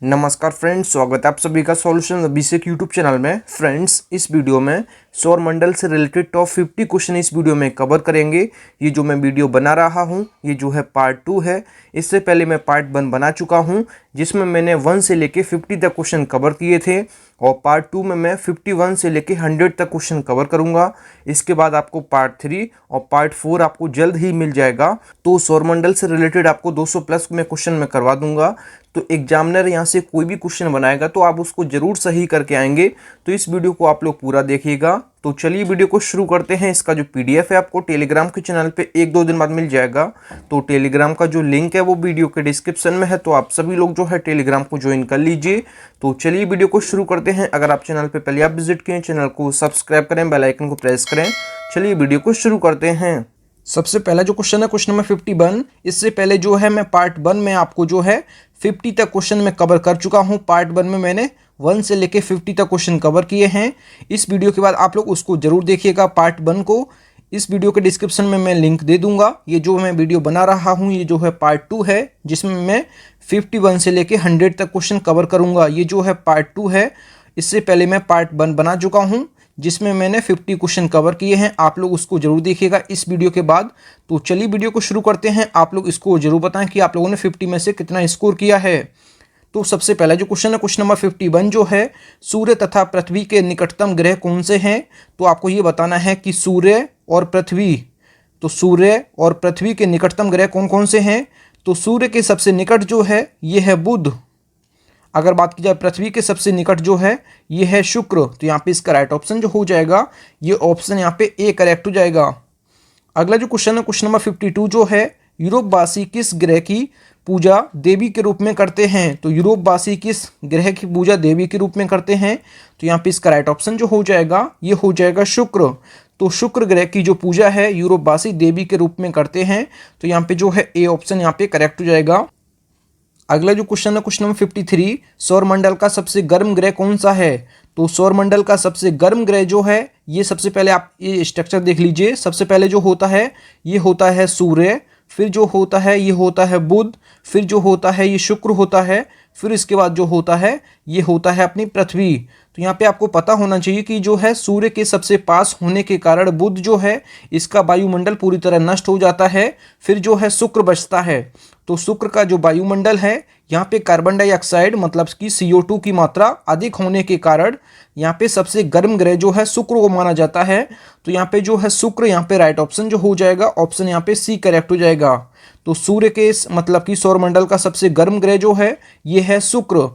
नमस्कार फ्रेंड्स, स्वागत है आप सभी का सॉल्यूशन अभिषेक यूट्यूब चैनल में। फ्रेंड्स, इस वीडियो में सौर मंडल से रिलेटेड टॉप 50 क्वेश्चन इस वीडियो में कवर करेंगे। ये जो मैं वीडियो बना रहा हूँ ये जो है पार्ट 2 है। इससे पहले मैं पार्ट 1 बना चुका हूँ जिसमें मैंने 1 से लेके 50 तक क्वेश्चन कवर किए थे, और पार्ट 2 में मैं 51 से लेके 100 तक क्वेश्चन कवर करूँगा। इसके बाद आपको पार्ट 3 और पार्ट 4 आपको जल्द ही मिल जाएगा। तो सौरमंडल से रिलेटेड आपको 200 प्लस में क्वेश्चन मैं करवा दूंगा। तो एग्जामिनर यहाँ से कोई भी क्वेश्चन बनाएगा तो आप उसको जरूर सही करके आएंगे। तो इस वीडियो को आप लोग पूरा देखिएगा। तो चलिए वीडियो को शुरू करते हैं। इसका जो पीडीएफ है आपको टेलीग्राम के चैनल पे 1-2 दिन बाद मिल जाएगा। तो टेलीग्राम का जो लिंक है वो वीडियो के डिस्क्रिप्शन में है, तो आप सभी लोग जो है टेलीग्राम को ज्वाइन कर लीजिए। तो चलिए वीडियो को शुरू करते हैं। अगर आप चैनल पे पहले आप विजिट किए, चैनल को सब्सक्राइब करें, बेल आइकन को प्रेस करें। चलिए वीडियो को शुरू करते हैं। सबसे पहला जो क्वेश्चन है क्वेश्चन नंबर 51। इससे पहले जो है मैं पार्ट 1 में आपको जो है 50 तक क्वेश्चन में कवर कर चुका हूं। पार्ट 1 में मैंने 1 से लेके 50 तक क्वेश्चन कवर किए हैं। इस वीडियो के बाद आप लोग उसको जरूर देखिएगा पार्ट 1 को। इस वीडियो के डिस्क्रिप्शन में मैं लिंक दे दूंगा। ये जो मैं वीडियो बना रहा हूँ ये जो है पार्ट 2 है, जिसमें मैं 51 से लेके 100 तक क्वेश्चन कवर करूंगा। ये जो है पार्ट 2 है। इससे पहले मैं पार्ट 1 बना चुका हूँ जिसमें मैंने 50 क्वेश्चन कवर किए हैं। आप लोग उसको जरूर देखिएगा इस वीडियो के बाद। तो चलिए वीडियो को शुरू करते हैं। आप लोग इसको जरूर बताएं कि आप लोगों ने 50 में से कितना स्कोर किया है। तो सबसे पहला जो क्वेश्चन है क्वेश्चन नंबर 51 जो है, सूर्य तथा पृथ्वी के निकटतम ग्रह कौन से हैं। तो आपको ये बताना है कि सूर्य और पृथ्वी, तो सूर्य और पृथ्वी के निकटतम ग्रह कौन कौन से हैं। तो सूर्य के सबसे निकट जो है ये है बुध। अगर बात की जाए पृथ्वी के सबसे निकट जो है ये है शुक्र। तो यहाँ पे इसका राइट ऑप्शन जो हो जाएगा ये ऑप्शन यहाँ पे ए करेक्ट हो जाएगा। अगला जो क्वेश्चन है क्वेश्चन नंबर 52 जो है, यूरोपवासी किस ग्रह की पूजा देवी के रूप में करते हैं। तो यूरोपवासी किस ग्रह की पूजा देवी के रूप में करते हैं। तो यहाँ पे इसका राइट ऑप्शन जो हो जाएगा ये हो जाएगा शुक्र। तो शुक्र ग्रह की जो पूजा है यूरोपवासी देवी के रूप में करते हैं। तो यहाँ पे जो है ए ऑप्शन यहाँ पे करेक्ट हो जाएगा। अगला जो क्वेश्चन है क्वेश्चन नंबर 53, सौरमंडल का सबसे गर्म ग्रह कौन सा है। तो सौरमंडल का सबसे गर्म ग्रह जो है ये, सबसे पहले आप ये स्ट्रक्चर देख लीजिए। सबसे पहले जो होता है ये होता है सूर्य, फिर जो होता है ये होता है बुध, फिर जो होता है ये शुक्र होता है, फिर इसके बाद जो होता है ये होता है अपनी पृथ्वी। तो यहाँ पे आपको पता होना चाहिए कि जो है सूर्य के सबसे पास होने के कारण बुध जो है इसका वायुमंडल पूरी तरह नष्ट हो जाता है। फिर जो है शुक्र बचता है। तो शुक्र का जो वायुमंडल है यहाँ पे कार्बन डाइऑक्साइड मतलब कि CO2 की मात्रा अधिक होने के कारण यहाँ पे सबसे गर्म ग्रह जो है शुक्र को माना जाता है। तो यहाँ पे जो है शुक्र यहाँ पे राइट ऑप्शन जो हो जाएगा, ऑप्शन यहाँ पे सी करेक्ट हो जाएगा। तो सूर्य के मतलब कि सौरमंडल का सबसे गर्म ग्रह जो है ये है शुक्र।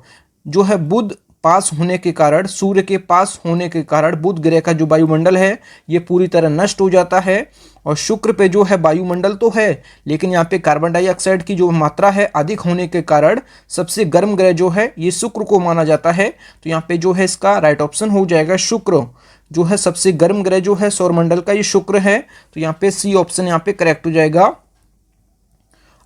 जो है बुध पास होने के कारण, सूर्य के पास होने के कारण बुध ग्रह का जो वायुमंडल है ये पूरी तरह नष्ट हो जाता है। और शुक्र पे जो है वायुमंडल तो है लेकिन यहाँ पे कार्बन डाइऑक्साइड की जो मात्रा है अधिक होने के कारण सबसे गर्म ग्रह जो है ये शुक्र को माना जाता है। तो यहाँ पे जो है इसका राइट ऑप्शन हो जाएगा शुक्र। जो है सबसे गर्म ग्रह जो है सौरमंडल का ये शुक्र है। तो यहाँ पे सी ऑप्शन यहाँ पे करेक्ट हो जाएगा।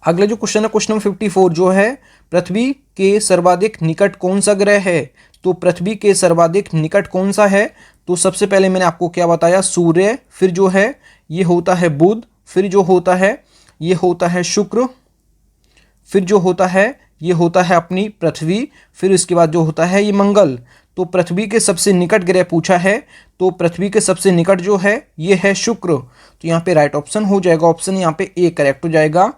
अगला जो क्वेश्चन है क्वेश्चन नंबर 54 जो है, पृथ्वी के सर्वाधिक निकट कौन सा ग्रह है। तो पृथ्वी के सर्वाधिक निकट कौन सा है। तो सबसे पहले मैंने आपको क्या बताया, सूर्य, फिर जो है ये होता है बुध, फिर जो होता है ये होता है शुक्र, फिर जो होता है ये होता है अपनी पृथ्वी, फिर इसके बाद जो होता है ये मंगल। तो पृथ्वी के सबसे निकट ग्रह पूछा है तो पृथ्वी के सबसे निकट जो है ये है शुक्र। तो यहाँ पे राइट ऑप्शन हो जाएगा, ऑप्शन यहाँ पे ए करेक्ट हो जाएगा।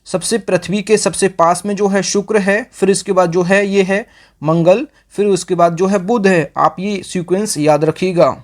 सबसे पृथ्वी के सबसे पास में जो है शुक्र है, फिर इसके बाद जो है ये है मंगल, फिर उसके बाद जो है बुध है। आप ये सीक्वेंस याद रखिएगा।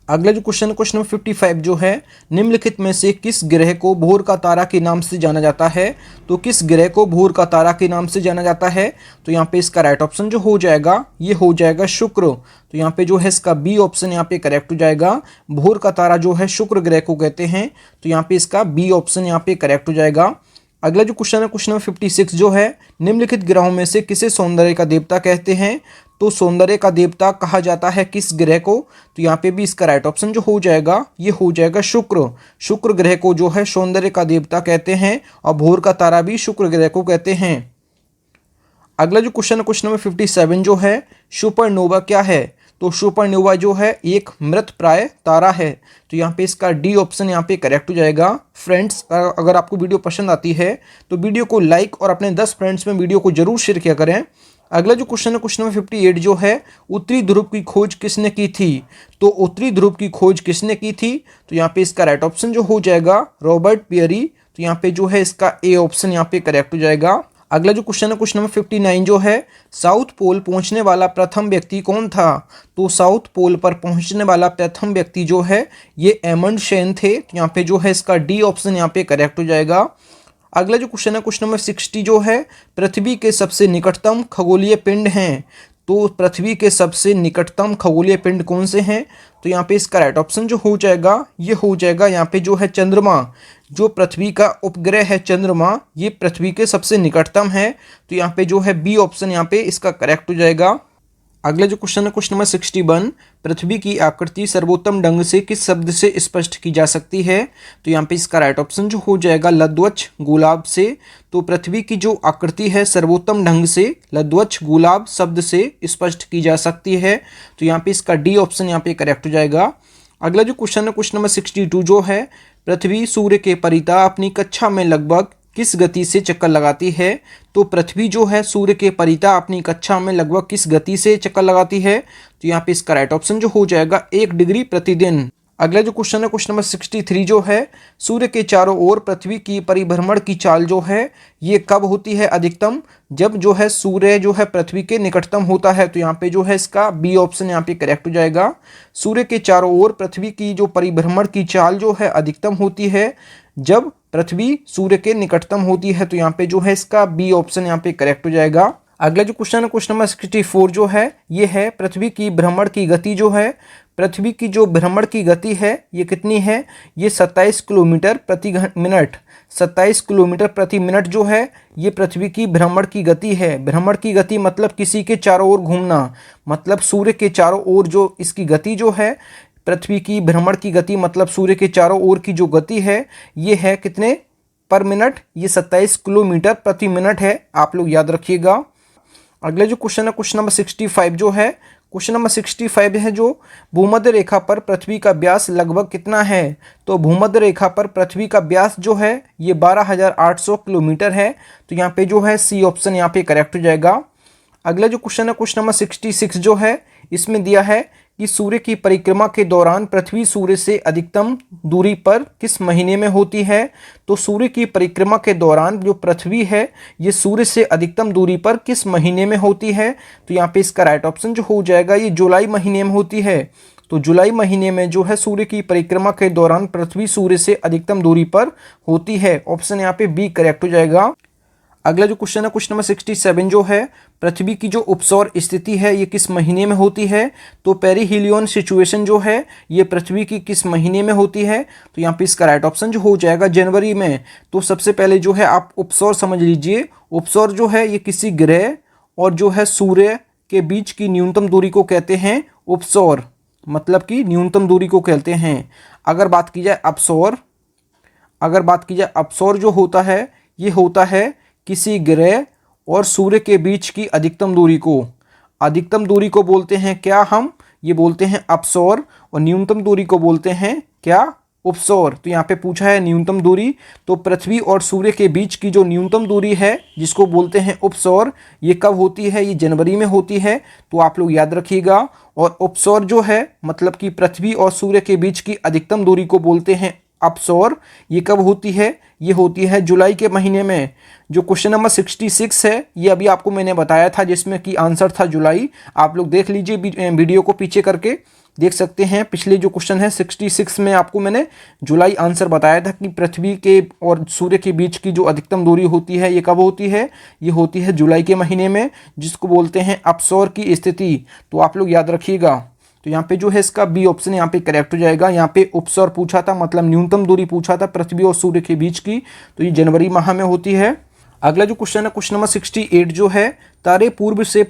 अगला जो क्वेश्चन क्वेश्चन नंबर 55 जो है, निम्नलिखित में से किस ग्रह को भोर का तारा के नाम से जाना जाता है। तो किस ग्रह को भोर का तारा के नाम से जाना जाता है। तो यहाँ पे इसका राइट ऑप्शन जो हो जाएगा ये हो जाएगा शुक्र। तो यहाँ पे जो है इसका बी ऑप्शन यहाँ पे करेक्ट हो जाएगा। भोर का तारा जो है शुक्र ग्रह को कहते हैं। तो यहाँ पे इसका बी ऑप्शन यहाँ पे करेक्ट हो जाएगा। अगला जो क्वेश्चन है क्वेश्चन नंबर 56 जो है, निम्नलिखित ग्रहों में से किसे सौंदर्य का देवता कहते हैं। तो सौंदर्य का देवता कहा जाता है किस ग्रह को। तो यहाँ पे भी इसका राइट ऑप्शन जो हो जाएगा ये हो जाएगा शुक्र। शुक्र ग्रह को जो है सौंदर्य का देवता कहते हैं और भोर का तारा भी शुक्र ग्रह को कहते हैं। अगला जो क्वेश्चन है क्वेश्चन नंबर 57 जो है, सुपरनोवा क्या है। तो सुपरनोवा जो है एक मृत प्राय तारा है। तो यहाँ पे इसका डी ऑप्शन यहाँ पे करेक्ट हो जाएगा। फ्रेंड्स, अगर आपको वीडियो पसंद आती है तो वीडियो को लाइक और अपने 10 फ्रेंड्स में वीडियो को जरूर शेयर किया करें। अगला जो क्वेश्चन है क्वेश्चन नंबर 58 जो है, उत्तरी ध्रुव की खोज किसने की थी? तो उत्तरी ध्रुव की खोज किसने की थी? तो यहाँ पे इसका राइट ऑप्शन जो हो जाएगा रॉबर्ट पियरी। तो यहाँ पे जो है इसका ए ऑप्शन यहाँ पे करेक्ट हो जाएगा। अगला जो क्वेश्चन है क्वेश्चन नंबर 59 जो है, साउथ पोल पहुंचने वाला प्रथम व्यक्ति कौन था? तो साउथ पोल पर पहुंचने वाला प्रथम व्यक्ति जो है ये एमंडसेन थे। तो यहाँ पे जो है इसका डी ऑप्शन यहाँ पे करेक्ट हो जाएगा। अगला जो क्वेश्चन है क्वेश्चन नंबर 60 जो है, पृथ्वी के सबसे निकटतम खगोलीय पिंड हैं। तो पृथ्वी के सबसे निकटतम खगोलीय पिंड कौन से हैं? तो यहाँ पे इसका राइट ऑप्शन जो हो जाएगा ये हो जाएगा यहाँ पे जो है चंद्रमा। जो पृथ्वी का उपग्रह है चंद्रमा, ये पृथ्वी के सबसे निकटतम है। तो यहाँ पे जो है बी ऑप्शन यहाँ पे इसका करेक्ट हो जाएगा। अगला जो क्वेश्चन है क्वेश्चन नंबर 61, पृथ्वी की आकृति सर्वोत्तम ढंग से किस शब्द से स्पष्ट की जा सकती है? तो यहाँ पे इसका राइट ऑप्शन जो हो जाएगा लद्वक्ष गुलाब से। तो पृथ्वी की जो आकृति है सर्वोत्तम ढंग से लद्वक्ष गुलाब शब्द से स्पष्ट की जा सकती है। तो यहाँ पे इसका डी ऑप्शन यहाँ पे करेक्ट हो जाएगा। अगला जो क्वेश्चन है क्वेश्चन नंबर 62 जो है, पृथ्वी सूर्य के परितः अपनी कक्षा में लगभग किस गति से चक्कर लगाती है? तो पृथ्वी जो है सूर्य के परितः अपनी कक्षा में लगभग किस गति से चक्कर लगाती है? तो यहाँ पे इसका राइट ऑप्शन जो हो जाएगा 1 डिग्री प्रतिदिन। अगला जो क्वेश्चन है क्वेश्चन नंबर 63 जो है, सूर्य के चारों ओर पृथ्वी की परिभ्रमण की चाल जो है ये कब होती है अधिकतम? जब जो है सूर्य जो है पृथ्वी के निकटतम होता है। तो यहाँ पे जो है इसका बी ऑप्शन यहाँ पे करेक्ट हो जाएगा। सूर्य के चारों ओर पृथ्वी की जो परिभ्रमण की चाल जो है अधिकतम होती है जब पृथ्वी सूर्य के निकटतम होती है। तो यहाँ पे जो है इसका बी ऑप्शन यहाँ पे करेक्ट हो जाएगा। अगला जो क्वेश्चन है क्वेश्चन नंबर 64 जो है, ये है पृथ्वी की भ्रमण की गति जो है, पृथ्वी की जो भ्रमण की गति है ये कितनी है? ये 27 किलोमीटर प्रति मिनट। 27 किलोमीटर प्रति मिनट जो है ये पृथ्वी की भ्रमण की गति है। भ्रमण की गति मतलब किसी के चारों ओर घूमना, मतलब सूर्य के चारों ओर जो इसकी गति जो है, पृथ्वी की भ्रमण की गति मतलब सूर्य के चारों ओर की जो गति है ये है कितने पर मिनट? ये 27 किलोमीटर प्रति मिनट है, आप लोग याद रखिएगा। अगले जो क्वेश्चन है क्वेश्चन नंबर 65 जो है, क्वेश्चन नंबर 65 है जो, भूमध्य रेखा पर पृथ्वी का व्यास लगभग कितना है? तो भूमध्य रेखा पर पृथ्वी का व्यास जो है ये 12,800 किलोमीटर है। तो यहाँ पे जो है सी ऑप्शन यहाँ पे करेक्ट हो जाएगा। अगला जो क्वेश्चन है क्वेश्चन नंबर 66 जो है, इसमें दिया है कि सूर्य की परिक्रमा के दौरान पृथ्वी सूर्य से अधिकतम दूरी पर किस महीने में होती है? तो सूर्य की परिक्रमा के दौरान जो पृथ्वी है ये सूर्य से अधिकतम दूरी पर किस महीने में होती है? तो यहाँ पे इसका राइट ऑप्शन जो हो जाएगा ये जुलाई महीने में होती है। तो जुलाई महीने में जो है सूर्य की परिक्रमा के दौरान पृथ्वी सूर्य से अधिकतम दूरी पर होती है। ऑप्शन यहाँ पे बी करेक्ट हो जाएगा। अगला जो क्वेश्चन है क्वेश्चन नंबर 67 जो है, पृथ्वी की जो उपसौर स्थिति है ये किस महीने में होती है? तो पेरिहीलियन सिचुएशन जो है ये पृथ्वी की किस महीने में होती है? तो यहाँ पे इसका राइट ऑप्शन जो हो जाएगा जनवरी में। तो सबसे पहले जो है आप उपसौर समझ लीजिए। उपसौर जो है ये किसी ग्रह और जो है सूर्य के बीच की न्यूनतम दूरी को कहते हैं उपसौर, मतलब कि न्यूनतम दूरी को कहते हैं। अगर बात की जाए अपसौर जो होता है ये होता है किसी ग्रह और सूर्य के बीच की अधिकतम दूरी को बोलते हैं क्या हम? ये बोलते हैं अपसौर। और न्यूनतम दूरी को बोलते हैं क्या? उपसौर। तो यहाँ पे पूछा है न्यूनतम दूरी, तो पृथ्वी और सूर्य के बीच की जो न्यूनतम दूरी है जिसको बोलते हैं उपसौर, ये कब होती है? ये जनवरी में होती है। तो आप लोग याद रखिएगा। और उपसौर जो है मतलब कि पृथ्वी और सूर्य के बीच की अधिकतम दूरी को बोलते हैं अपसौर। ये कब होती है? ये होती है जुलाई के महीने में। जो क्वेश्चन नंबर 66 है ये अभी आपको मैंने बताया था जिसमें कि आंसर था जुलाई। आप लोग देख लीजिए, वीडियो को पीछे करके देख सकते हैं। पिछले जो क्वेश्चन है 66 में आपको मैंने जुलाई आंसर बताया था कि पृथ्वी के और सूर्य के बीच की जो अधिकतम दूरी होती है ये कब होती है? ये होती है जुलाई के महीने में, जिसको बोलते हैं अपसौर की स्थिति। तो आप लोग याद रखिएगा। तो यहाँ पे जो है इसका बी ऑप्शन यहाँ पे करेक्ट हो जाएगा। यहाँ पे उपसौर पूछा था, मतलब न्यूनतम दूरी पूछा था पृथ्वी और सूर्य के बीच की, तो ये जनवरी माह में होती है। अगला जो क्वेश्चन है क्वेश्चन नंबर 68 जो है, तारे पूर्व से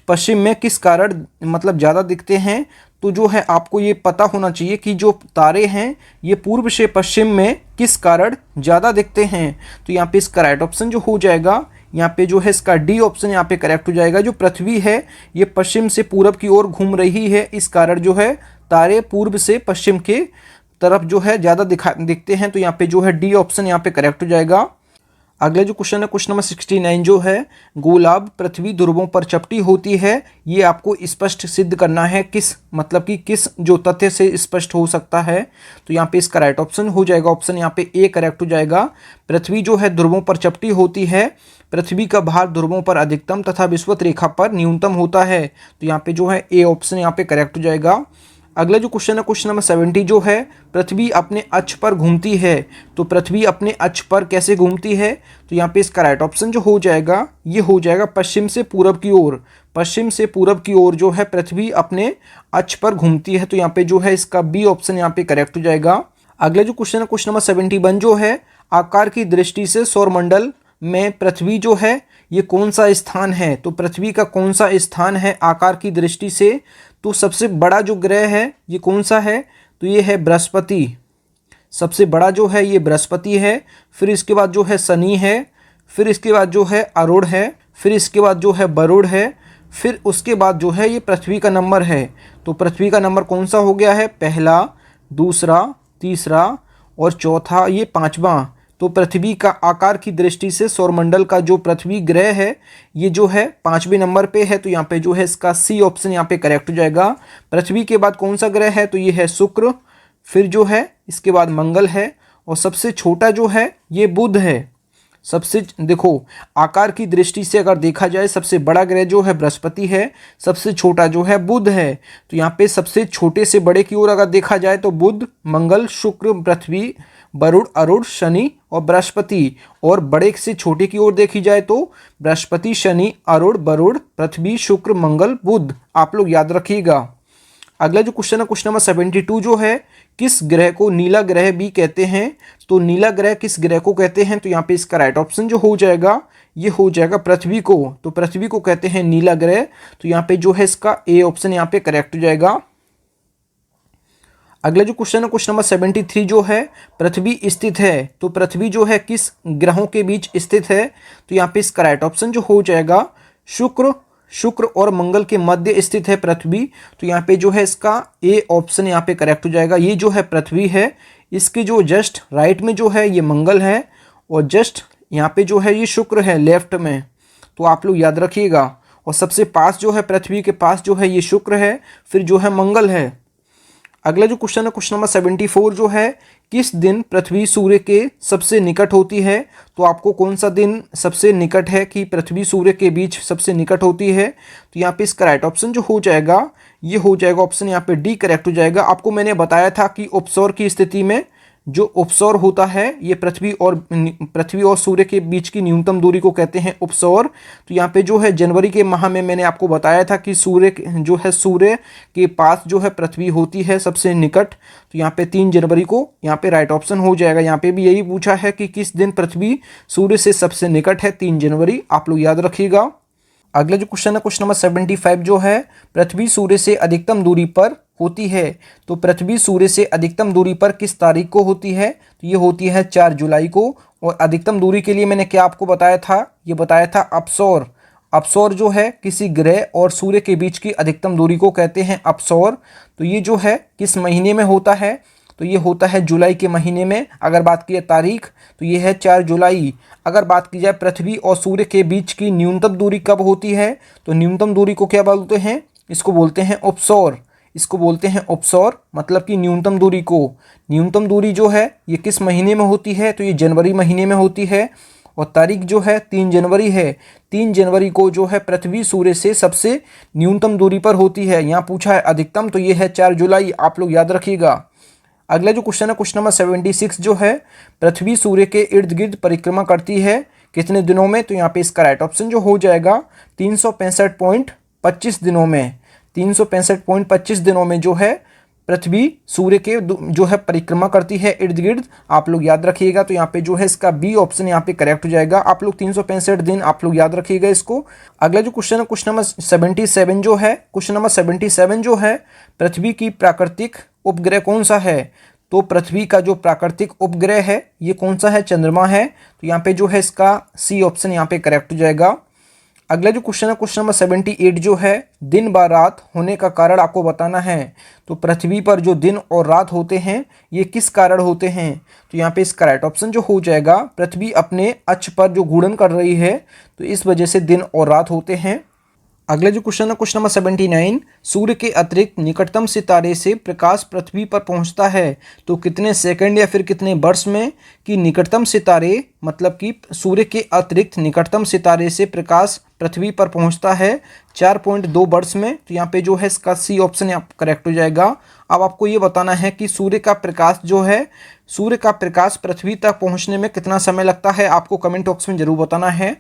पश्चिम में किस कारण मतलब ज़्यादा दिखते हैं? तो जो है आपको ये पता होना चाहिए कि जो तारे हैं ये पूर्व से पश्चिम में किस कारण ज़्यादा दिखते हैं। तो यहाँ पे इसका राइट ऑप्शन जो हो जाएगा, यहाँ पे जो है इसका डी ऑप्शन यहाँ पे करेक्ट हो जाएगा। जो पृथ्वी है ये पश्चिम से पूरब की ओर घूम रही है, इस कारण जो है तारे पूर्व से पश्चिम के तरफ जो है ज़्यादा दिखते हैं। तो यहाँ पे जो है डी ऑप्शन यहाँ पे करेक्ट हो जाएगा। अगला जो क्वेश्चन है क्वेश्चन नंबर 69 जो है, गुलाब पृथ्वी ध्रुवों पर चपटी होती है, ये आपको स्पष्ट सिद्ध करना है। किस मतलब कि किस जो तथ्य से स्पष्ट हो सकता है, तो यहाँ पे इसका राइट ऑप्शन हो जाएगा, ऑप्शन यहाँ पे ए करेक्ट हो जाएगा। पृथ्वी जो है ध्रुवों पर चपटी होती है, पृथ्वी का भार ध्रुवों पर अधिकतम तथा विषुवत रेखा पर न्यूनतम होता है, तो यहाँ पे जो है ए ऑप्शन यहाँ पे करेक्ट हो जाएगा। अगला जो क्वेश्चन है क्वेश्चन नंबर 70 जो है, पृथ्वी अपने अक्ष पर घूमती है, तो पृथ्वी अपने अक्ष पर कैसे घूमती है, तो यहाँ पे इसका राइट ऑप्शन जो हो जाएगा ये हो जाएगा पश्चिम से पूरब की ओर। पश्चिम से पूरब की ओर जो है पृथ्वी अपने अक्ष पर घूमती है, तो यहाँ पे जो है इसका बी ऑप्शन यहाँ पे करेक्ट हो जाएगा। अगला जो क्वेश्चन है क्वेश्चन नंबर 71 जो है, आकार की दृष्टि से सौरमंडल में पृथ्वी जो है ये कौन सा स्थान है, तो पृथ्वी का कौन सा स्थान है आकार की दृष्टि से, तो सबसे बड़ा जो ग्रह है ये कौन सा है, तो ये है बृहस्पति। सबसे बड़ा जो है ये बृहस्पति है, फिर इसके बाद जो है शनि है, फिर इसके बाद जो है अरुण है, फिर इसके बाद जो है वरुण है, फिर उसके बाद जो है ये पृथ्वी का नंबर है। तो पृथ्वी का नंबर कौन सा हो गया है, पहला, दूसरा, तीसरा और चौथा, ये पांचवा। तो पृथ्वी का आकार की दृष्टि से सौरमंडल का जो पृथ्वी ग्रह है ये जो है पांचवें नंबर पे है, तो यहाँ पे जो है इसका सी ऑप्शन यहाँ पे करेक्ट हो जाएगा। पृथ्वी के बाद कौन सा ग्रह है, तो ये है शुक्र, फिर जो है इसके बाद मंगल है, और सबसे छोटा जो है ये बुध है। सबसे देखो आकार की दृष्टि से अगर देखा जाए सबसे बड़ा ग्रह जो है बृहस्पति है, सबसे छोटा जो है बुध है। तो यहाँ पे सबसे छोटे से बड़े की ओर अगर देखा जाए तो बुध, मंगल, शुक्र, पृथ्वी, वरुण, अरुण, शनि और बृहस्पति, और बड़े से छोटे की ओर देखी जाए तो बृहस्पति, शनि, अरुण, वरुण, पृथ्वी, शुक्र, मंगल, बुध। आप लोग याद रखिएगा। अगला जो क्वेश्चन है क्वेश्चन नंबर 72 जो है, किस ग्रह को नीला ग्रह भी कहते हैं, तो नीला ग्रह किस ग्रह को कहते हैं, तो यहाँ पे इसका राइट ऑप्शन जो हो जाएगा ये हो जाएगा पृथ्वी को। तो पृथ्वी को कहते हैं नीला ग्रह, तो यहाँ पे जो है इसका ए ऑप्शन यहाँ पे करेक्ट हो जाएगा। अगला जो क्वेश्चन है क्वेश्चन नंबर 73 जो है, पृथ्वी स्थित है, तो पृथ्वी जो है किस ग्रहों के बीच स्थित है, तो यहाँ पे इसका राइट ऑप्शन जो हो जाएगा शुक्र और मंगल के मध्य स्थित है पृथ्वी। तो यहाँ पे जो है इसका ए ऑप्शन यहाँ पे करेक्ट हो जाएगा। ये जो है पृथ्वी है, इसके जो जस्ट राइट में जो है ये मंगल है, और जस्ट यहाँ पे जो है ये शुक्र है लेफ्ट में। तो आप लोग याद रखिएगा। और सबसे पास जो है पृथ्वी के पास जो है ये शुक्र है, फिर जो है मंगल है। अगला जो क्वेश्चन है क्वेश्चन नंबर 74 जो है, किस दिन पृथ्वी सूर्य के सबसे निकट होती है, तो आपको कौन सा दिन सबसे निकट है कि पृथ्वी सूर्य के बीच सबसे निकट होती है, तो यहाँ पे इसका राइट ऑप्शन जो हो जाएगा ये हो जाएगा ऑप्शन यहाँ पे डी करेक्ट हो जाएगा। आपको मैंने बताया था कि उपसौर की स्थिति में जो उपसौर होता है ये पृथ्वी और सूर्य के बीच की न्यूनतम दूरी को कहते हैं उपसौर। तो यहाँ पे जो है जनवरी के माह में मैंने आपको बताया था कि सूर्य के पास जो है पृथ्वी होती है सबसे निकट। तो यहाँ पे 3 जनवरी को यहाँ पे राइट ऑप्शन हो जाएगा। यहाँ पे भी यही पूछा है कि किस दिन पृथ्वी सूर्य से सबसे निकट है, 3 जनवरी। आप लोग याद रखिएगा। अगला जो क्वेश्चन है क्वेश्चन नंबर 75 जो है, पृथ्वी सूर्य से अधिकतम दूरी पर होती है, तो पृथ्वी सूर्य से अधिकतम दूरी पर किस तारीख को होती है, तो ये होती है 4 जुलाई को। और अधिकतम दूरी के लिए मैंने क्या आपको बताया था, ये बताया था अपसौर। अपसौर जो है किसी ग्रह और सूर्य के बीच की अधिकतम दूरी को कहते हैं अपसौर। तो ये जो है किस महीने में होता है, तो ये होता है जुलाई के महीने में। अगर बात की जाए तारीख तो ये है 4 जुलाई। अगर बात की जाए पृथ्वी और सूर्य के बीच की न्यूनतम दूरी कब होती है, तो न्यूनतम दूरी को क्या बोलते हैं, इसको बोलते हैं उपसौर। इसको बोलते हैं उपसौर, मतलब कि न्यूनतम दूरी को। न्यूनतम दूरी जो है ये किस महीने में होती है, तो ये जनवरी महीने में होती है। और तारीख जो है 3 जनवरी है। 3 जनवरी को जो है पृथ्वी सूर्य से सबसे न्यूनतम दूरी पर होती है। यहाँ पूछा है अधिकतम, तो ये है 4 जुलाई। आप लोग याद रखिएगा। अगला जो क्वेश्चन है क्वेश्चन नंबर 76 जो है, पृथ्वी सूर्य के इर्द गिर्द परिक्रमा करती है कितने दिनों में, तो यहाँ पे इसका राइट ऑप्शन जो हो जाएगा 365.25 दिनों में। 365.25 दिनों में जो है पृथ्वी सूर्य के जो है परिक्रमा करती है इर्द गिर्द। आप लोग याद रखिएगा। तो यहाँ पे जो है इसका बी ऑप्शन यहाँ पे करेक्ट हो जाएगा। आप लोग 365 दिन आप लोग याद रखिएगा इसको। अगला जो क्वेश्चन है क्वेश्चन नंबर 77 जो है, क्वेश्चन नंबर 77 जो है, पृथ्वी की प्राकृतिक उपग्रह कौन सा है, तो पृथ्वी का जो प्राकृतिक उपग्रह है ये कौन सा है, चंद्रमा है। तो यहाँ पे जो है इसका सी ऑप्शन यहाँ पे करेक्ट हो जाएगा। अगला जो क्वेश्चन है क्वेश्चन नंबर 78 जो है, दिन व रात होने का कारण आपको बताना है। तो पृथ्वी पर जो दिन और रात होते हैं ये किस कारण होते हैं? तो यहाँ पे इसका राइट ऑप्शन जो हो जाएगा, पृथ्वी अपने अक्ष पर जो घूर्णन कर रही है तो इस वजह से दिन और रात होते हैं। अगला जो क्वेश्चन है क्वेश्चन नंबर 79, सूर्य के अतिरिक्त निकटतम सितारे से प्रकाश पृथ्वी पर पहुंचता है तो कितने सेकंड या फिर कितने वर्ष में? कि निकटतम सितारे मतलब कि सूर्य के अतिरिक्त निकटतम सितारे से प्रकाश पृथ्वी पर पहुंचता है 4.2 वर्ष में। तो यहाँ पे जो है इसका सी ऑप्शन यहाँ करेक्ट हो जाएगा। अब आपको ये बताना है कि सूर्य का प्रकाश जो है, सूर्य का प्रकाश पृथ्वी तक पहुँचने में कितना समय लगता है, आपको कमेंट बॉक्स में ज़रूर बताना है।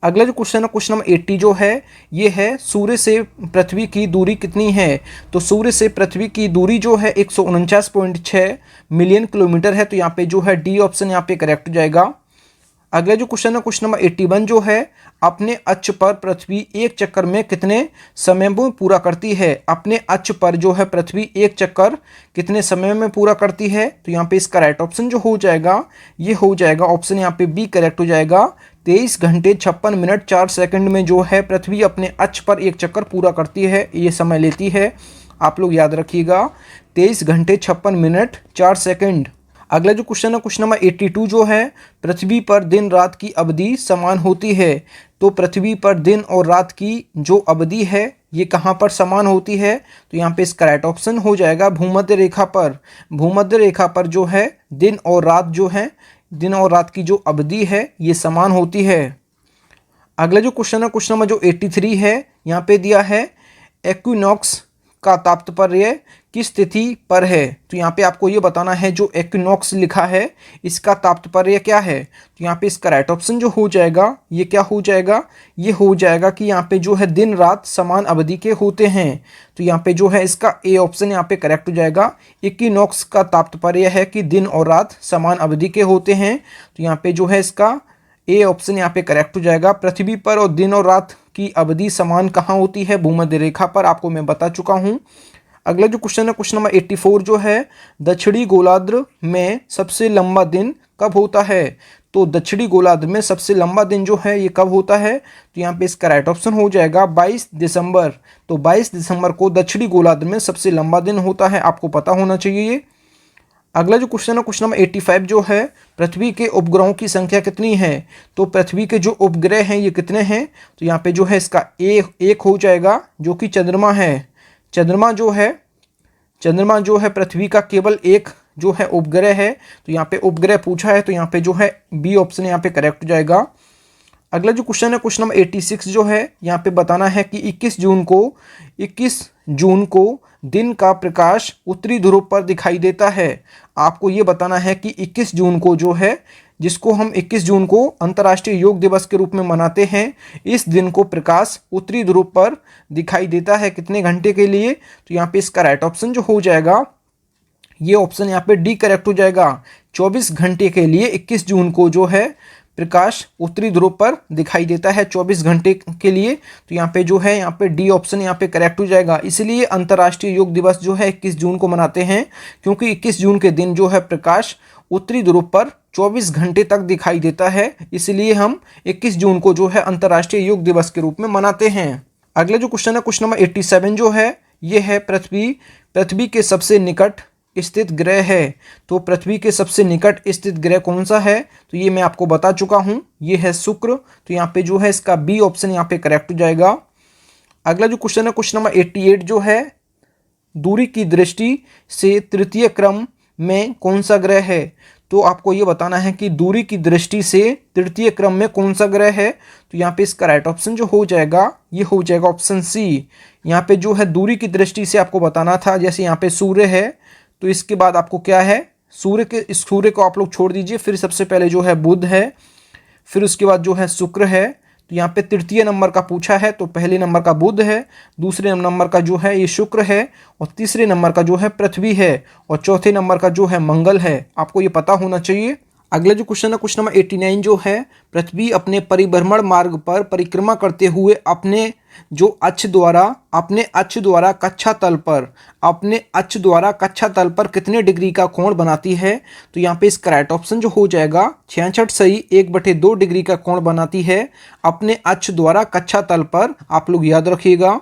अगला जो क्वेश्चन है क्वेश्चन नंबर 80 जो है, ये है सूर्य से पृथ्वी की दूरी कितनी है? तो सूर्य से पृथ्वी की दूरी जो है 149.6 मिलियन किलोमीटर है। तो यहाँ पे जो है डी ऑप्शन यहाँ पे करेक्ट हो जाएगा। अगला जो क्वेश्चन है क्वेश्चन नंबर 81 जो है, अपने अक्ष पर पृथ्वी एक चक्कर में कितने समय में पूरा करती है? अपने अक्ष पर जो है पृथ्वी एक चक्कर कितने समय में पूरा करती है? तो यहाँ पे इसका राइट ऑप्शन जो हो जाएगा, ये हो जाएगा ऑप्शन यहाँ पे बी करेक्ट हो जाएगा। 23 घंटे 56 मिनट 4 सेकंड में जो है पृथ्वी अपने अक्ष पर एक चक्कर पूरा करती है, ये समय लेती है। आप लोग याद रखिएगा, 23 घंटे 56 मिनट 4 सेकंड। अगला जो क्वेश्चन है क्वेश्चन नंबर 82 जो है, पृथ्वी पर दिन रात की अवधि समान होती है। तो पृथ्वी पर दिन और रात की जो अवधि है ये कहाँ पर समान होती है? तो यहाँ पे इसका राइट ऑप्शन हो जाएगा भूमध्य रेखा पर। भूमध्य रेखा पर जो है दिन और रात जो है, दिन और रात की जो अवधि है ये समान होती है। अगला जो क्वेश्चन है क्वेश्चन नंबर जो 83 है, यहाँ पे दिया है एक्विनॉक्स का तात्पर्य किस तिथि पर है? तो यहाँ पे आपको ये बताना है जो एक्विनॉक्स लिखा है इसका तात्पर्य क्या है? तो यहाँ पे इसका राइट ऑप्शन जो हो जाएगा, ये क्या हो जाएगा, ये हो जाएगा कि यहाँ पे जो है दिन रात समान अवधि के होते हैं। तो यहाँ पे जो है इसका ए ऑप्शन यहाँ पे करेक्ट हो जाएगा। इक्विनॉक्स का तात्पर्य है कि दिन और रात समान अवधि के होते हैं। तो यहाँ पे जो है इसका ए ऑप्शन यहाँ पे करेक्ट हो जाएगा। पृथ्वी पर और दिन और रात की अवधि समान कहाँ होती है? भूमध्य रेखा पर, आपको मैं बता चुका हूँ। अगला जो क्वेश्चन है क्वेश्चन नंबर 84 जो है, दक्षिणी गोलार्ध में सबसे लंबा दिन कब होता है? तो दक्षिणी गोलार्ध में सबसे लंबा दिन जो है ये कब होता है? तो यहाँ पे इसका राइट ऑप्शन हो जाएगा 22 दिसंबर। तो 22 दिसंबर को दक्षिणी गोलार्ध में सबसे लंबा दिन होता है, आपको पता होना चाहिए ये। अगला जो क्वेश्चन है क्वेश्चन नंबर 85 जो है, पृथ्वी के उपग्रहों की संख्या कितनी है? तो पृथ्वी के जो उपग्रह हैं ये कितने हैं? तो यहाँ पे जो है इसका एक हो जाएगा जो कि चंद्रमा है। चंद्रमा जो है पृथ्वी का केवल एक जो है उपग्रह है। तो यहाँ पे उपग्रह पूछा है तो यहाँ पे जो है बी ऑप्शन यहाँ पे करेक्ट हो जाएगा। अगला जो क्वेश्चन है क्वेश्चन नंबर 86 जो है, यहाँ पे बताना है कि 21 जून को दिन का प्रकाश उत्तरी ध्रुव पर दिखाई देता है। आपको ये बताना है कि 21 जून को जो है, जिसको हम 21 जून को अंतर्राष्ट्रीय योग दिवस के रूप में मनाते हैं, इस दिन को प्रकाश उत्तरी ध्रुव पर दिखाई देता है कितने घंटे के लिए? तो यहाँ पे इसका राइट ऑप्शन जो हो जाएगा, ये ऑप्शन यहाँ पे डी करेक्ट हो जाएगा। 24 घंटे के लिए 21 जून को जो है प्रकाश उत्तरी ध्रुव पर दिखाई देता है 24 घंटे के लिए। तो यहाँ पे जो है यहाँ पे डी ऑप्शन यहाँ पे करेक्ट हो जाएगा। इसलिए अंतर्राष्ट्रीय योग दिवस जो है 21 जून को मनाते हैं, क्योंकि 21 जून के दिन जो है प्रकाश उत्तरी ध्रुव पर 24 घंटे तक दिखाई देता है, इसलिए हम 21 जून को जो है अंतर्राष्ट्रीय योग दिवस के रूप में मनाते हैं। अगला जो क्वेश्चन है क्वेश्चन नंबर 87 जो है, ये है पृथ्वी के सबसे निकट स्थित ग्रह है। तो पृथ्वी के सबसे निकट स्थित ग्रह कौन सा है? तो ये मैं आपको बता चुका हूँ, ये है शुक्र। तो यहाँ पे जो है इसका बी ऑप्शन यहाँ पे करेक्ट हो जाएगा। अगला जो क्वेश्चन है क्वेश्चन नंबर 88 जो है, दूरी की दृष्टि से तृतीय क्रम में कौन सा ग्रह है? तो आपको ये बताना है कि दूरी की दृष्टि से तृतीय क्रम में कौन सा ग्रह है। तो यहाँ पे इसका राइट ऑप्शन जो हो जाएगा, ये हो जाएगा ऑप्शन सी। यहाँ पे जो है दूरी की दृष्टि से आपको बताना था, जैसे यहाँ पे सूर्य है तो इसके बाद आपको क्या है, सूर्य को आप लोग छोड़ दीजिए, फिर सबसे पहले जो है बुध है, फिर उसके बाद जो है शुक्र है। तो यहाँ पे तृतीय नंबर का पूछा है तो पहले नंबर का बुध है, दूसरे नंबर का जो है ये शुक्र है, और तीसरे नंबर का जो है पृथ्वी है, और चौथे नंबर का जो है मंगल है। आपको ये पता होना चाहिए। अगला जो क्वेश्चन है क्वेश्चन नंबर 89 जो है, पृथ्वी अपने परिभ्रमण मार्ग पर परिक्रमा करते हुए अपने अक्ष द्वारा कक्षा तल पर कितने डिग्री का कोण बनाती है? तो यहाँ पे इसका राइट ऑप्शन जो हो जाएगा 66 सही 1/2 डिग्री का कोण बनाती है अपने अक्ष द्वारा कक्षा तल पर, आप लोग याद रखिएगा।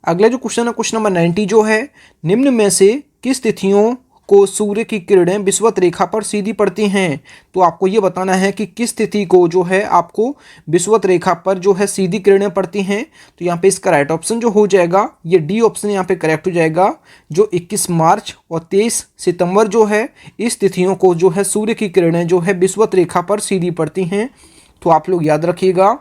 अगला जो क्वेश्चन है क्वेश्चन नंबर 90 जो है, निम्न में से किस तिथियों को सूर्य की किरणें विषुवत रेखा पर सीधी पड़ती हैं? तो आपको ये बताना है कि किस तिथि को जो है आपको विषुवत रेखा पर जो है सीधी किरणें पड़ती हैं। तो यहाँ पे इसका राइट ऑप्शन जो हो जाएगा ये डी ऑप्शन यहाँ पे करेक्ट हो जाएगा। जो 21 मार्च और 23 सितंबर जो है इस तिथियों को जो है सूर्य की किरणें जो है विषुवत रेखा पर सीधी पड़ती हैं, तो आप लोग याद रखिएगा।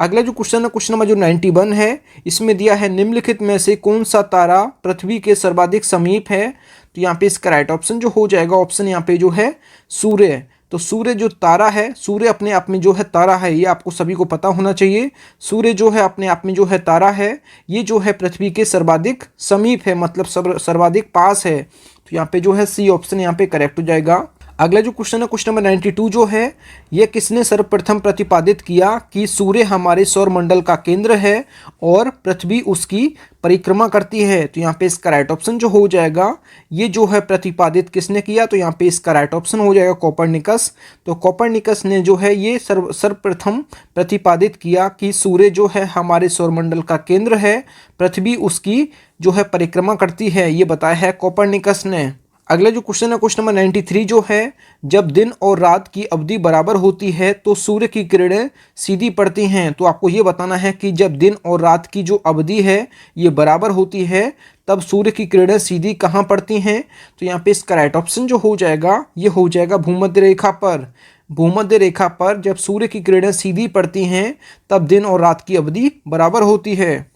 अगला जो क्वेश्चन है क्वेश्चन नंबर जो 91 है, इसमें दिया है निम्नलिखित में से कौन सा तारा पृथ्वी के सर्वाधिक समीप है? तो यहाँ पे इसका राइट ऑप्शन जो हो जाएगा ऑप्शन यहाँ पे जो है सूर्य। तो सूर्य जो तारा है, सूर्य अपने आप में जो है तारा है, ये आपको सभी को पता होना चाहिए। सूर्य जो है अपने आप में जो है तारा है, ये जो है पृथ्वी के सर्वाधिक समीप है, मतलब सर्वाधिक पास है। तो यहाँ पे जो है सी ऑप्शन यहाँ पे करेक्ट हो जाएगा। अगला जो क्वेश्चन है क्वेश्चन नंबर 92 जो है, यह किसने सर्वप्रथम प्रतिपादित किया कि सूर्य हमारे सौरमंडल का केंद्र है और पृथ्वी उसकी परिक्रमा करती है? तो यहाँ पे इसका राइट ऑप्शन जो हो जाएगा, ये जो है प्रतिपादित किसने किया? तो यहाँ पे इसका राइट ऑप्शन हो जाएगा कोपरनिकस। तो कोपरनिकस ने जो है ये सर्वप्रथम प्रतिपादित किया कि सूर्य जो है हमारे सौरमंडल का केंद्र है, पृथ्वी उसकी जो है परिक्रमा करती है, ये बताया है कोपरनिकस ने। अगला जो क्वेश्चन है क्वेश्चन नंबर 93 जो है, जब दिन और रात की अवधि बराबर होती है तो सूर्य की किरणें सीधी पड़ती हैं। तो आपको ये बताना है कि जब दिन और रात की जो अवधि है ये बराबर होती है तब सूर्य की किरणें सीधी कहाँ पड़ती हैं? तो यहाँ पे इसका राइट ऑप्शन जो हो जाएगा ये हो जाएगा भूमध्य रेखा पर। भूमध्य रेखा पर जब सूर्य की किरणें सीधी पड़ती हैं तब दिन और रात की अवधि बराबर होती है।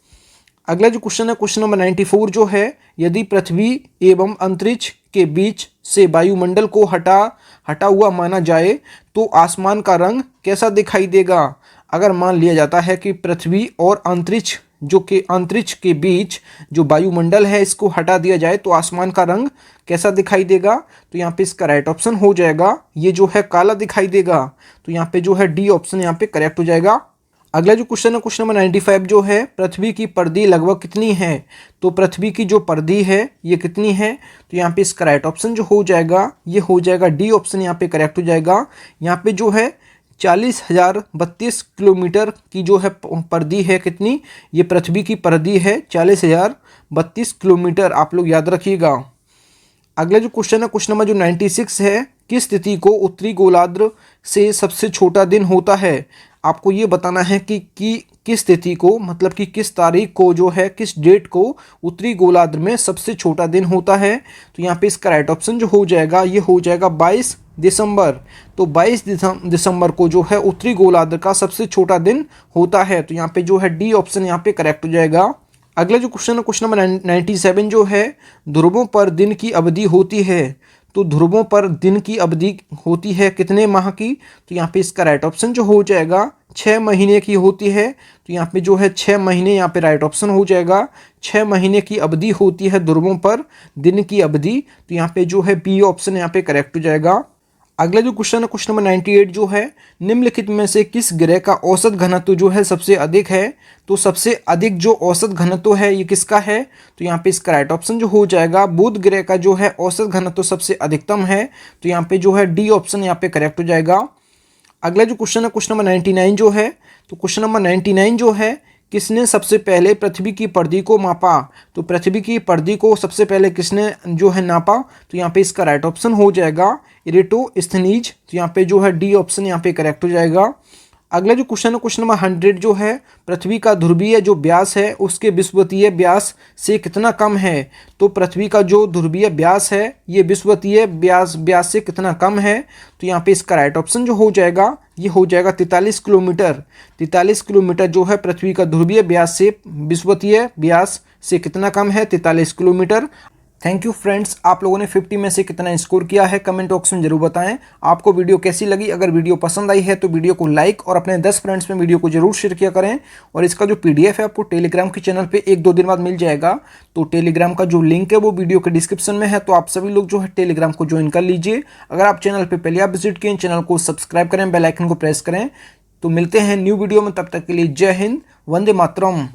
अगला जो क्वेश्चन है क्वेश्चन नंबर 94 जो है, यदि पृथ्वी एवं अंतरिक्ष के बीच से वायुमंडल को हटा हुआ माना जाए तो आसमान का रंग कैसा दिखाई देगा? अगर मान लिया जाता है कि पृथ्वी और अंतरिक्ष के बीच जो वायुमंडल है इसको हटा दिया जाए तो आसमान का रंग कैसा दिखाई देगा? तो यहाँ पे इसका राइट ऑप्शन हो जाएगा ये जो है काला दिखाई देगा। तो यहाँ पे जो है डी ऑप्शन यहाँ पे करेक्ट हो जाएगा। अगला जो क्वेश्चन है क्वेश्चन नंबर 95 जो है, पृथ्वी की परिधि लगभग कितनी है? तो पृथ्वी की जो परिधि है ये कितनी है? तो यहाँ पे इसका राइट ऑप्शन जो हो जाएगा ये हो जाएगा डी ऑप्शन यहाँ पे करेक्ट हो जाएगा। यहाँ पे जो है 40,032 किलोमीटर की जो है परिधि है, कितनी? ये पृथ्वी की परिधि है 40,032 किलोमीटर, आप लोग याद रखिएगा। अगला जो क्वेश्चन है क्वेश्चन नंबर जो 96 है, किस तिथि को उत्तरी गोलार्ध से सबसे छोटा दिन होता है? आपको ये बताना है कि किस तिथि को, मतलब कि किस तारीख को जो है, किस डेट को उत्तरी गोलार्ध में सबसे छोटा दिन होता है। तो यहाँ पे इसका राइट ऑप्शन जो हो जाएगा ये हो जाएगा 22 दिसंबर। तो 22 दिसंबर को जो है उत्तरी गोलार्ध का सबसे छोटा दिन होता है। तो यहाँ पे जो है डी ऑप्शन यहाँ पे करेक्ट हो जाएगा। अगला जो क्वेश्चन है क्वेश्चन नंबर 97 जो है, ध्रुवों पर दिन की अवधि होती है। तो ध्रुवों पर दिन की अवधि होती है कितने माह की? तो यहाँ पे इसका राइट ऑप्शन जो हो जाएगा 6 महीने की होती है। तो यहाँ पे जो है 6 महीने यहाँ पे राइट ऑप्शन हो जाएगा। 6 महीने की अवधि होती है ध्रुवों पर दिन की अवधि। तो यहाँ पे जो है बी ऑप्शन यहाँ पे करेक्ट हो जाएगा। अगला जो क्वेश्चन है क्वेश्चन नंबर 98 जो है, निम्नलिखित में से किस ग्रह का औसत घनत्व जो है सबसे अधिक है? तो सबसे अधिक जो औसत घनत्व है ये किसका है? तो यहाँ पे इसका राइट ऑप्शन जो हो जाएगा बुध ग्रह का जो है औसत घनत्व सबसे अधिकतम है। तो यहाँ पे जो है डी ऑप्शन यहाँ पे करेक्ट हो जाएगा। अगला जो क्वेश्चन है क्वेश्चन नंबर 99 जो है, तो क्वेश्चन नंबर 99 जो है, किसने सबसे पहले पृथ्वी की परिधि को मापा? तो पृथ्वी की परिधि को सबसे पहले किसने जो है नापा? तो यहाँ पे इसका राइट ऑप्शन हो जाएगा इरेटोस्थनीज। तो यहाँ पे जो है डी ऑप्शन यहाँ पे करेक्ट हो जाएगा। अगला जो क्वेश्चन है क्वेश्चन नंबर 100 जो है, पृथ्वी का ध्रुवीय जो व्यास है उसके विषुवतीय व्यास से कितना कम है? तो पृथ्वी का जो ध्रुवीय व्यास है ये विषुवतीय व्यास से कितना कम है? तो यहाँ पे इसका राइट ऑप्शन जो हो जाएगा ये हो जाएगा 43 किलोमीटर। 43 किलोमीटर जो है पृथ्वी का ध्रुवीय व्यास से विषुवतीय व्यास से कितना कम है? 43 किलोमीटर। थैंक यू फ्रेंड्स, आप लोगों ने 50 में से कितना स्कोर किया है कमेंट बॉक्स में जरूर बताएं। आपको वीडियो कैसी लगी? अगर वीडियो पसंद आई है तो वीडियो को लाइक और अपने 10 फ्रेंड्स में वीडियो को जरूर शेयर किया करें। और इसका जो पीडीएफ है आपको टेलीग्राम के चैनल पे 1-2 दिन बाद मिल जाएगा। तो टेलीग्राम का जो लिंक है वो वीडियो के डिस्क्रिप्शन में है, तो आप सभी लोग जो है टेलीग्राम को ज्वाइन कर लीजिए। अगर आप चैनल पर पहले आप विजिट किए, चैनल को सब्सक्राइब करें, बेल आइकन को प्रेस करें। तो मिलते हैं न्यू वीडियो में, तब तक के लिए जय हिंद, वंदे मातरम।